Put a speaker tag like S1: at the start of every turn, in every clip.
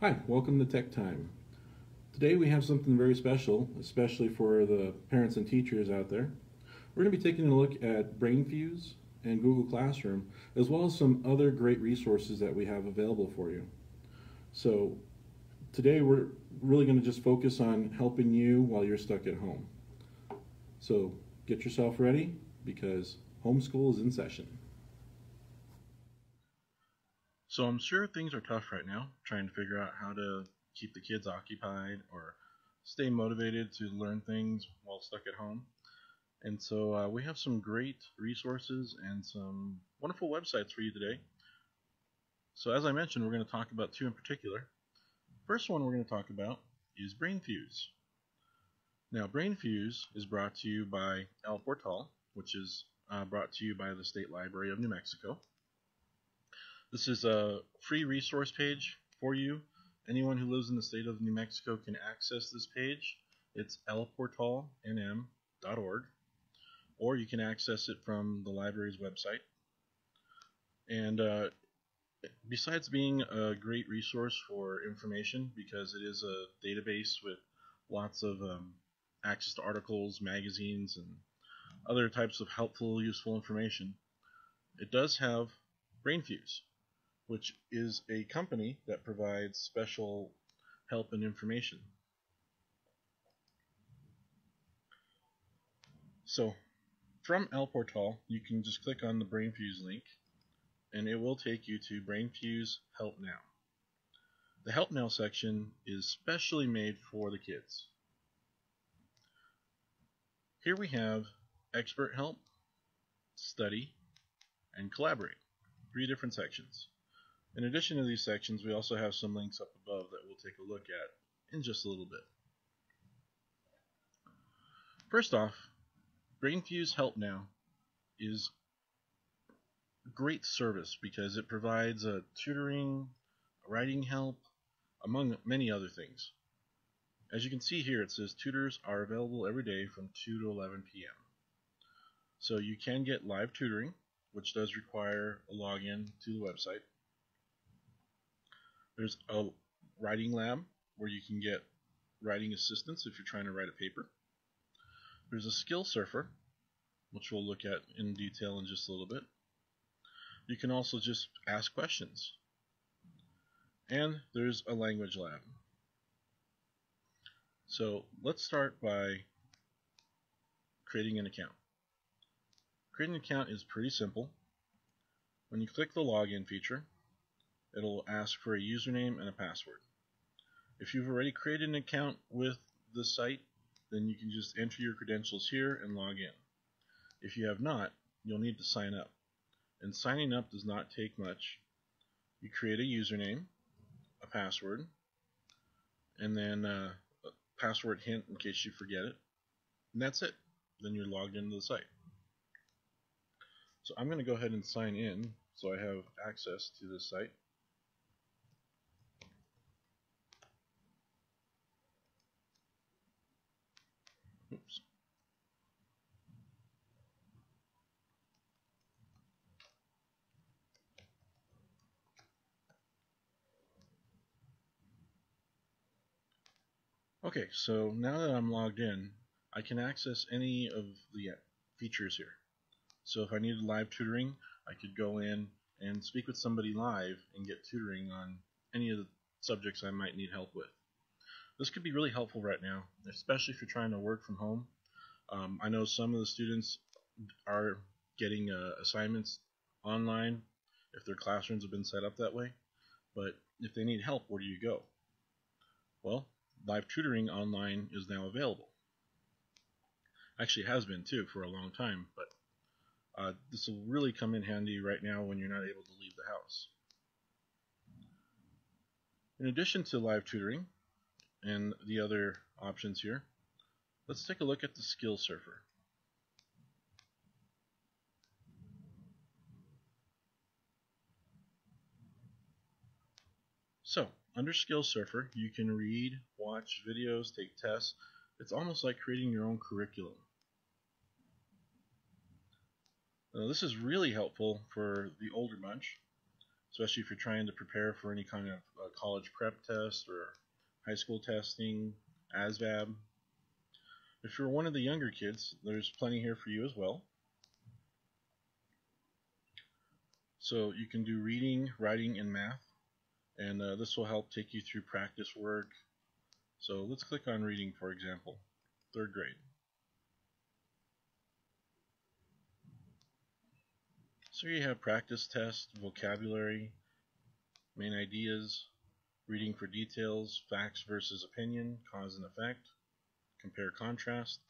S1: Hi, welcome to Tech Time. Today we have something very special, especially for the parents and teachers out there. We're going to be taking a look at Brainfuse and Google Classroom, as well as some other great resources that we have available for you. So today we're really going to just focus on helping you while you're stuck at home. So get yourself ready because homeschool is in session. So I'm sure things are tough right now, trying to figure out how to keep the kids occupied or stay motivated to learn things while stuck at home. And so we have some great resources and some wonderful websites for you today. So as I mentioned, we're going to talk about two in particular. First one we're going to talk about is Brainfuse. Now Brainfuse is brought to you by El Portal, which is brought to you by the State Library of New Mexico. This is a free resource page for you. Anyone who lives in the state of New Mexico can access this page. It's elportalnm.org, or you can access it from the library's website. And besides being a great resource for information, because it is a database with lots of access to articles, magazines, and other types of helpful, useful information, it does have Brainfuse, which is a company that provides special help and information. So from El Portal, you can just click on the Brainfuse link, and it will take you to Brainfuse Help Now. The Help Now section is specially made for the kids. Here we have Expert Help, Study, and Collaborate, 3 different sections. In addition to these sections, we also have some links up above that we'll take a look at in just a little bit. First off, Brainfuse Help Now is a great service because it provides tutoring, writing help, among many other things. As you can see here, it says tutors are available every day from 2 to 11 p.m. So you can get live tutoring, which does require a login to the website. There's a writing lab where you can get writing assistance if you're trying to write a paper. There's a skill surfer, which we'll look at in detail in just a little bit. You can also just ask questions. And there's a language lab. So let's start by creating an account. Creating an account is pretty simple. When you click the login feature, it'll ask for a username and a password. If you've already created an account with the site, then you can just enter your credentials here and log in. If you have not, you'll need to sign up. And signing up does not take much. You create a username, a password, and then a password hint in case you forget it. And that's it. Then you're logged into the site. So I'm going to go ahead and sign in so I have access to this site. Oops. Okay, so now that I'm logged in, I can access any of the features here. So if I needed live tutoring, I could go in and speak with somebody live and get tutoring on any of the subjects I might need help with. This could be really helpful right now, especially if you're trying to work from home. I know some of the students are getting assignments online if their classrooms have been set up that way, but if they need help, where do you go? Well, live tutoring online is now available. Actually, it has been too for a long time, but this will really come in handy right now when you're not able to leave the house. In addition to live tutoring and the other options here, let's take a look at the skill surfer. So, under Skill Surfer, you can read, watch videos, take tests. It's almost like creating your own curriculum. Now, this is really helpful for the older bunch. especially if you're trying to prepare for any kind of college prep test or high school testing, ASVAB. If you're one of the younger kids, there's plenty here for you as well. So you can do reading, writing, and math, and this will help take you through practice work. So let's click on reading, for example, 3rd grade. So you have practice test, vocabulary, main ideas, reading for details, facts versus opinion, cause and effect, compare contrast,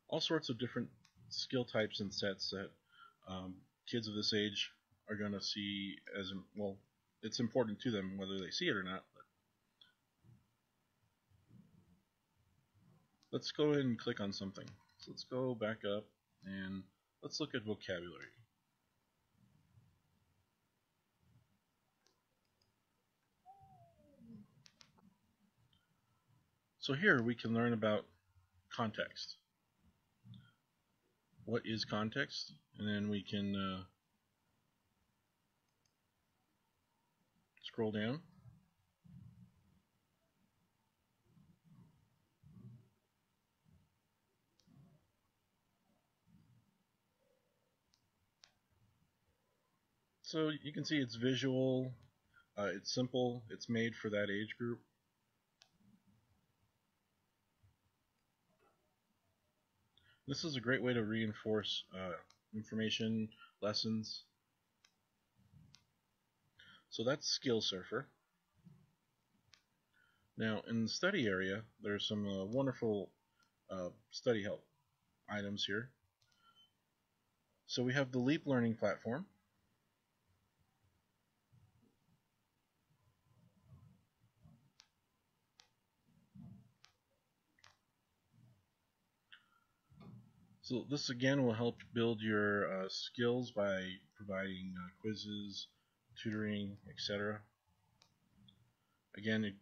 S1: all sorts of different skill types and sets that kids of this age are going to see as, well, it's important to them whether they see it or not. But let's go ahead and click on something. So let's go back up and let's look at vocabulary. So here we can learn about context. What is context? And then we can scroll down. So you can see it's visual, it's simple, it's made for that age group. This is a great way to reinforce information, lessons. So that's Skill Surfer. Now in the study area, there's some wonderful study help items here. So we have the Leap Learning platform. So this again will help build your skills by providing quizzes, tutoring, etc. Again, it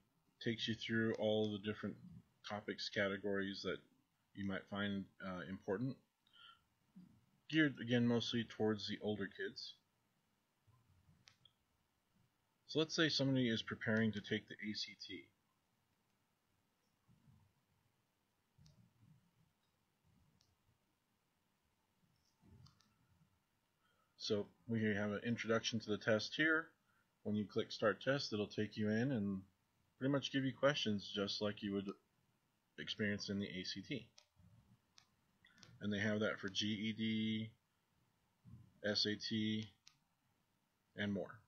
S1: takes you through all the different topics categories that you might find important. Geared again mostly towards the older kids. So let's say somebody is preparing to take the ACT. So we have an introduction to the test here. When you click Start Test, it'll take you in and pretty much give you questions just like you would experience in the ACT. And they have that for GED, SAT, and more.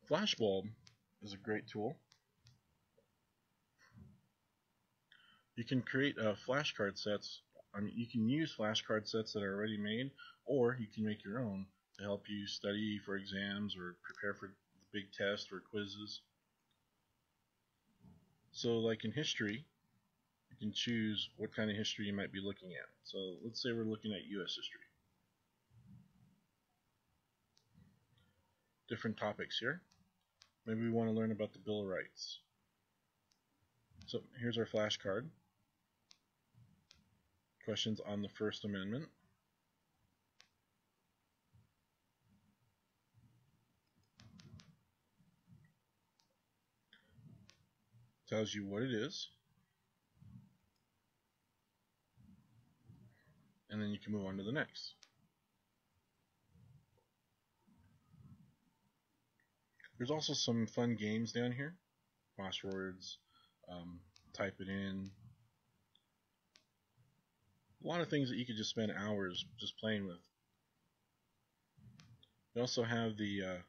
S1: Flashbulb is a great tool. You can create flashcard sets. I mean, you can use flashcard sets that are already made, or you can make your own to help you study for exams or prepare for the big test or quizzes. So like in history, you can choose what kind of history you might be looking at. So let's say we're looking at US history. Different topics here. Maybe we want to learn about the Bill of Rights. So here's our flashcard. Questions on the First Amendment. Tells you what it is. And then you can move on to the next. There's also some fun games down here. Crosswords, type it in. A lot of things that you could just spend hours just playing with. You also have the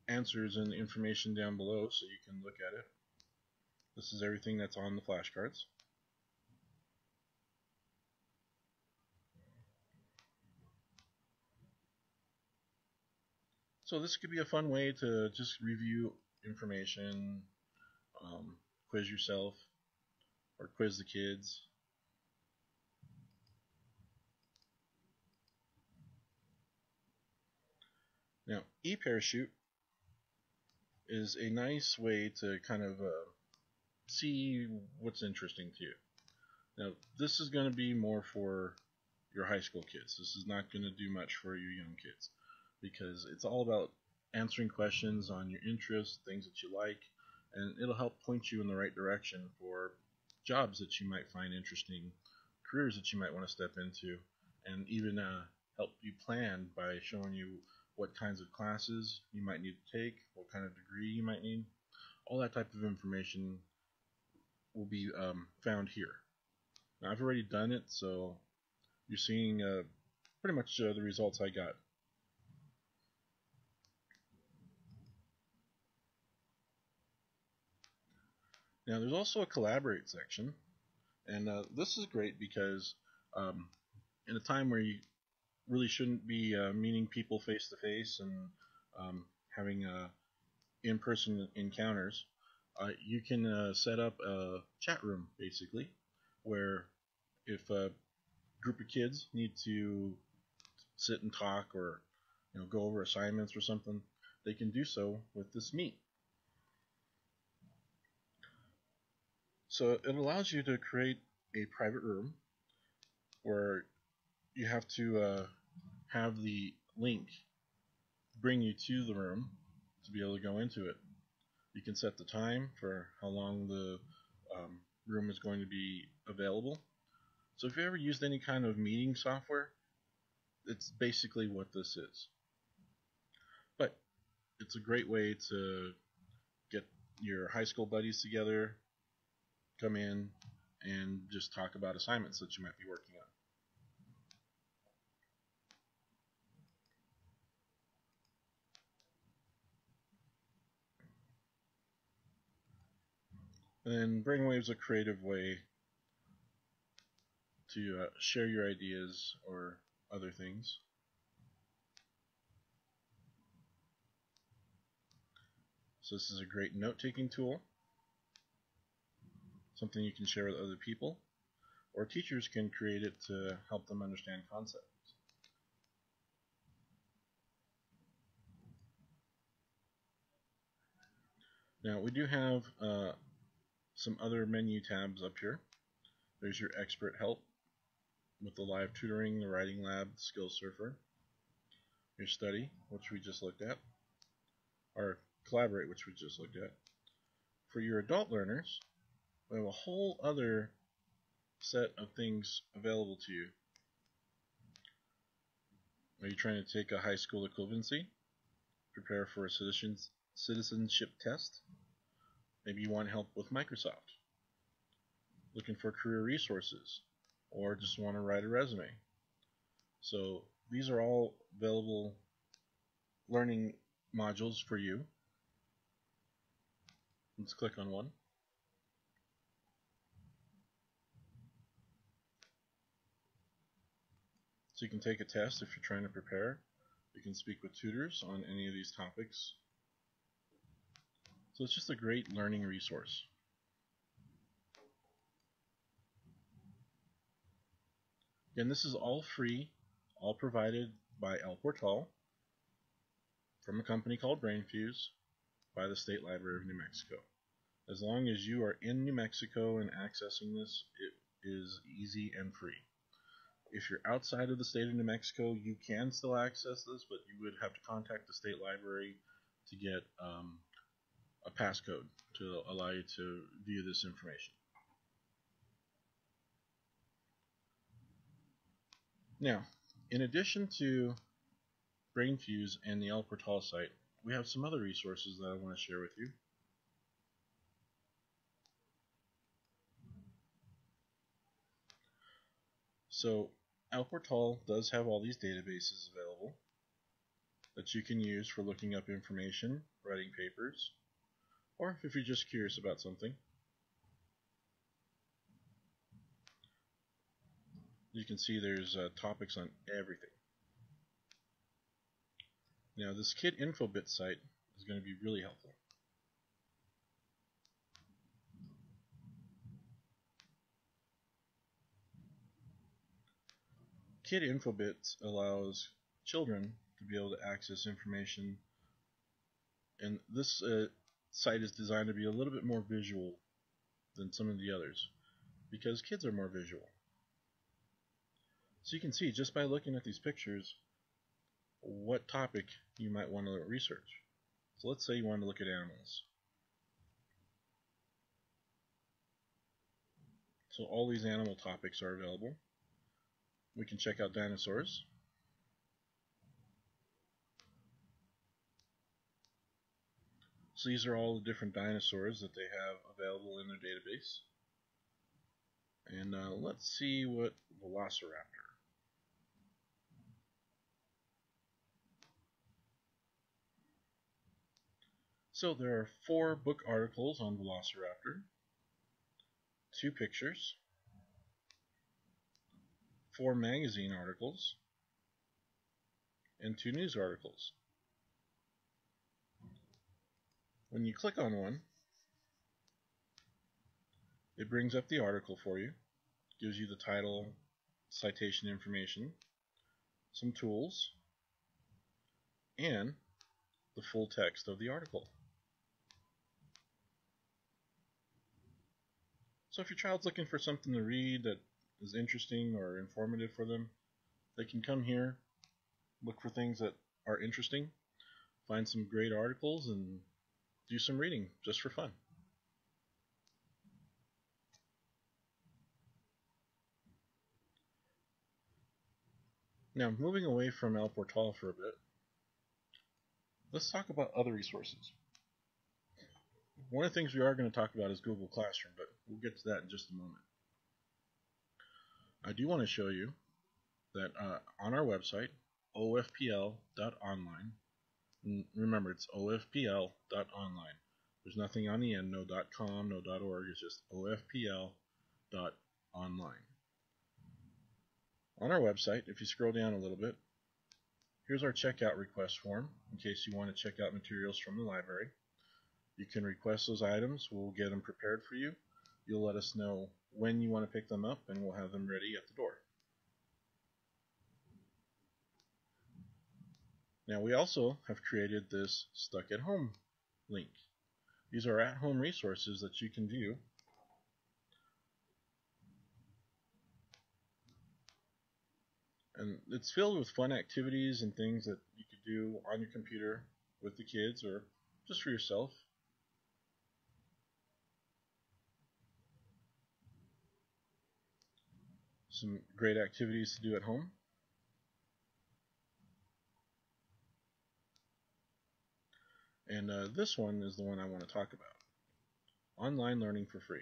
S1: answers and information down below so you can look at it. This is everything that's on the flashcards. So this could be a fun way to just review information, quiz yourself, or quiz the kids. Now, eParachute is a nice way to kind of see what's interesting to you. Now, this is going to be more for your high school kids. This is not going to do much for your young kids because it's all about answering questions on your interests, things that you like, and it'll help point you in the right direction for jobs that you might find interesting, careers that you might want to step into, and even help you plan by showing you what kinds of classes you might need to take, what kind of degree you might need. All that type of information will be found here. Now, I've already done it, so you're seeing pretty much the results I got. Now, there's also a collaborate section, and this is great because in a time where you really shouldn't be meeting people face to face and having in-person encounters, you can set up a chat room basically, where if a group of kids need to sit and talk or go over assignments or something, they can do so with this Meet. So it allows you to create a private room where you have to have the link bring you to the room to be able to go into it. You can set the time for how long the room is going to be available. So if you ever used any kind of meeting software, it's basically what this is. But it's a great way to get your high school buddies together, come in, and just talk about assignments that you might be working on. And then Brainwave's a creative way to share your ideas or other things. So this is a great note-taking tool, something you can share with other people, or teachers can create it to help them understand concepts. Now we do have some other menu tabs up here. There's your expert help with the live tutoring, the writing lab, the skills surfer, your study, which we just looked at, or collaborate, which we just looked at. For your adult learners, we have a whole other set of things available to you. Are you trying to take a high school equivalency? Prepare for a citizenship test? Maybe you want help with Microsoft? Looking for career resources? Or just want to write a resume? So these are all available learning modules for you. Let's click on one. So you can take a test if you're trying to prepare. You can speak with tutors on any of these topics. So it's just a great learning resource. Again, this is all free, all provided by El Portal from a company called Brainfuse by the State Library of New Mexico. As long as you are in New Mexico and accessing this, it is easy and free. If you're outside of the state of New Mexico, you can still access this, but you would have to contact the state library to get a passcode to allow you to view this information. Now, in addition to Brainfuse and the El Portal site, we have some other resources that I want to share with you. So El Portal does have all these databases available that you can use for looking up information, writing papers, or if you're just curious about something. You can see there's topics on everything. Now this Kid Infobit site is going to be really helpful. Kid Infobit allows children to be able to access information, and this site is designed to be a little bit more visual than some of the others because kids are more visual. So you can see just by looking at these pictures what topic you might want to research. So let's say you want to look at animals. So all these animal topics are available. We can check out dinosaurs. So these are all the different dinosaurs that they have available in their database. And let's see what Velociraptor. So there are 4 book articles on Velociraptor, 2 pictures, 4 magazine articles, and 2 news articles. When you click on one, it brings up the article for you, gives you the title, citation information, some tools, and the full text of the article. So if your child's looking for something to read that is interesting or informative for them, they can come here, look for things that are interesting, find some great articles, and do some reading just for fun. Now, moving away from El Portal for a bit, let's talk about other resources. One of the things we are going to talk about is Google Classroom, but we'll get to that in just a moment. I do want to show you that on our website, ofpl.online, and remember it's ofpl.online. There's nothing on the end, no .com, no .org, it's just ofpl.online. On our website, if you scroll down a little bit, here's our checkout request form in case you want to check out materials from the library. You can request those items, we'll get them prepared for you. You'll let us know when you want to pick them up and we'll have them ready at the door. Now we also have created this Stuck at Home link. These are at-home resources that you can view. And it's filled with fun activities and things that you could do on your computer with the kids or just for yourself. Some great activities to do at home. And this one is the one I want to talk about. Online learning for free.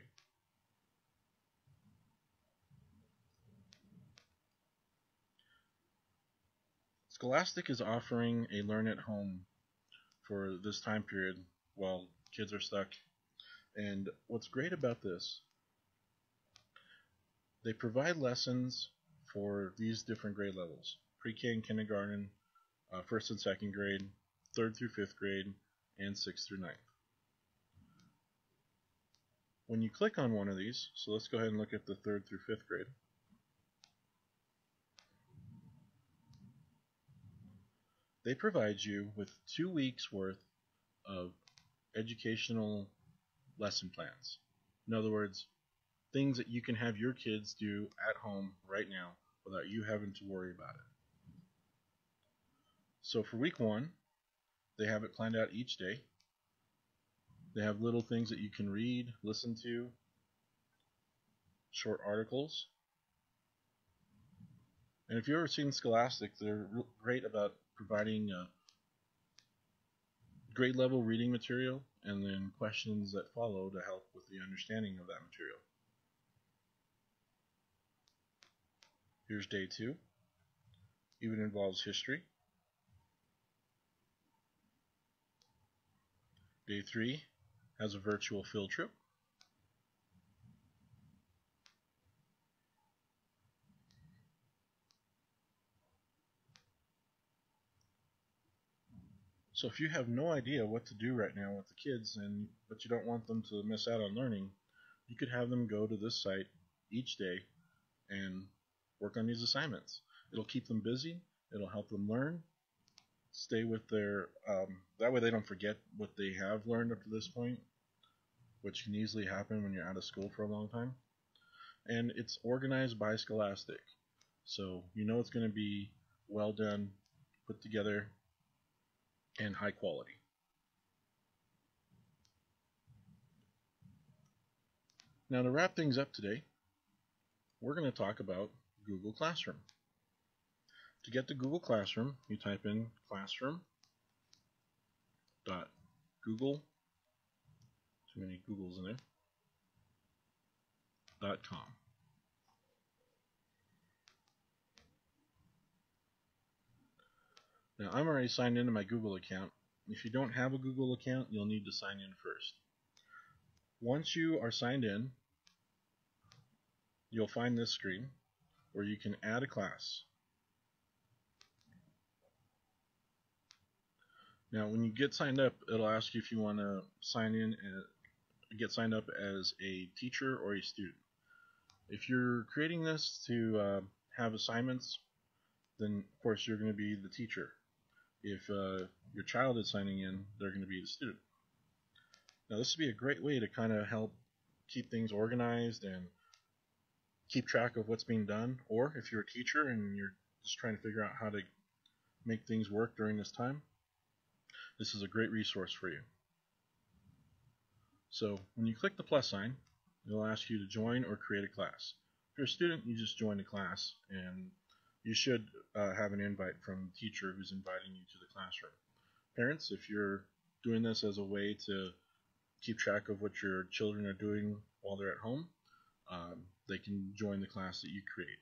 S1: Scholastic is offering a learn at home for this time period while kids are stuck. And what's great about this, they provide lessons for these different grade levels. Pre-K and kindergarten, 1st and 2nd grade, 3rd through 5th grade, and 6th through 9th. When you click on one of these, so let's go ahead and look at the 3rd through 5th grade. They provide you with 2 weeks worth of educational lesson plans. In other words, things that you can have your kids do at home right now without you having to worry about it. So for week 1, they have it planned out each day. They have little things that you can read, listen to, short articles. And if you've ever seen Scholastic, they're great about providing grade level reading material and then questions that follow to help with the understanding of that material. Here's day 2. Even involves history. Day 3 has a virtual field trip. So if you have no idea what to do right now with the kids, but you don't want them to miss out on learning, you could have them go to this site each day and work on these assignments. It'll keep them busy, it'll help them learn, stay with their, that way they don't forget what they have learned up to this point, which can easily happen when you're out of school for a long time. And it's organized by Scholastic. So you know it's going to be well done, put together, and high quality. Now to wrap things up today, we're going to talk about Google Classroom. To get to Google Classroom, you type in classroom.google, too many Googles in there, .com. Now I'm already signed into my Google account. If you don't have a Google account, you'll need to sign in first. Once you are signed in, you'll find this screen where you can add a class. Now when you get signed up, it'll ask you if you want to sign in and get signed up as a teacher or a student. If you're creating this to have assignments, then of course you're going to be the teacher. If your child is signing in, they're going to be the student. Now this would be a great way to kind of help keep things organized and keep track of what's being done. Or if you're a teacher and you're just trying to figure out how to make things work during this time, this is a great resource for you. So when you click the plus sign, it'll ask you to join or create a class. If you're a student, you just join the class, and you should have an invite from the teacher who's inviting you to the classroom. Parents, if you're doing this as a way to keep track of what your children are doing while they're at home, they can join the class that you create.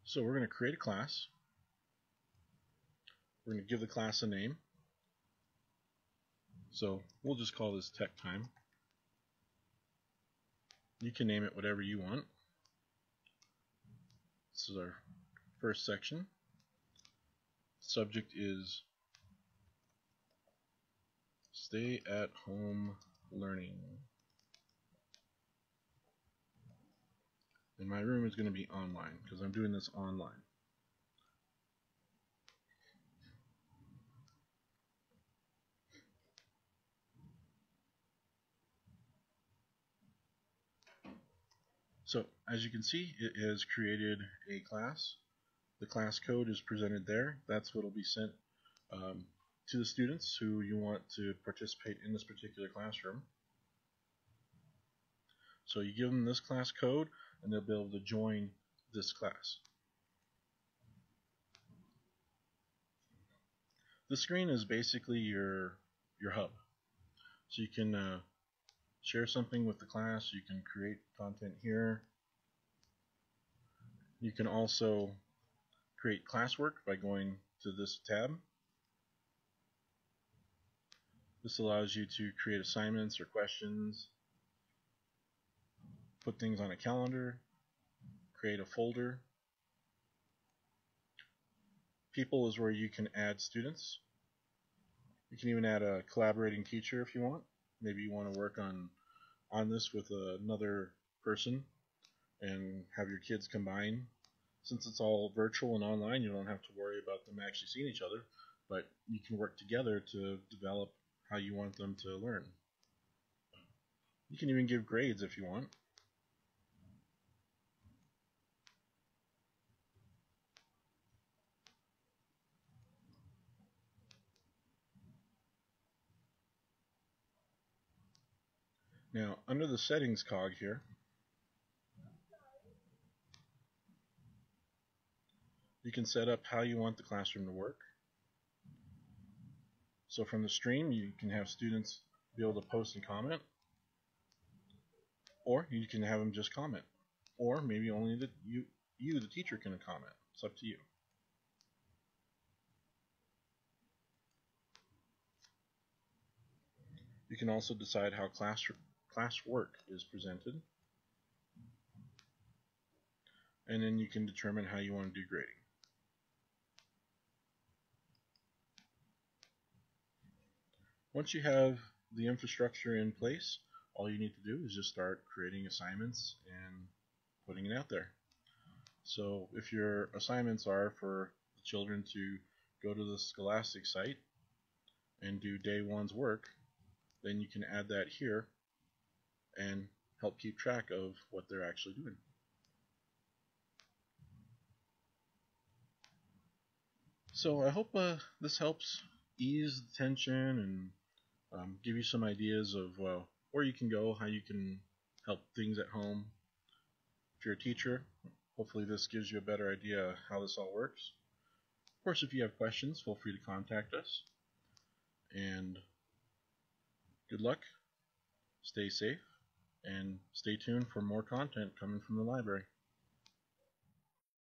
S1: So we're going to create a class. We're going to give the class a name. So we'll just call this Tech Time. You can name it whatever you want. This is our first section. Subject is Stay at Home Learning. And my room is going to be online because I'm doing this online. So as you can see, it has created a class. The class code is presented there. That's what will be sent to the students who you want to participate in this particular classroom. So you give them this class code and they'll be able to join this class. The screen is basically your hub. So you can share something with the class, you can create content here. You can also create classwork by going to this tab. This allows you to create assignments or questions, put things on a calendar, create a folder. People is where you can add students. You can even add a collaborating teacher if you want. Maybe you want to work on this with another person and have your kids combine. Since it's all virtual and online, you don't have to worry about them actually seeing each other, but you can work together to develop how you want them to learn. You can even give grades if you want. Now, under the settings cog here, you can set up how you want the classroom to work. So from the stream, you can have students be able to post and comment, or you can have them just comment, or maybe only you, the teacher, can comment. It's up to you. You can also decide how classwork is presented, and then you can determine how you want to do grading. Once you have the infrastructure in place, all you need to do is just start creating assignments and putting it out there. So if your assignments are for the children to go to the Scholastic site and do day one's work, then you can add that here and help keep track of what they're actually doing. So I hope this helps ease the tension and give you some ideas of where you can go, how you can help things at home. If you're a teacher, hopefully this gives you a better idea of how this all works. Of course, if you have questions, feel free to contact us. And good luck, stay safe, and stay tuned for more content coming from the library.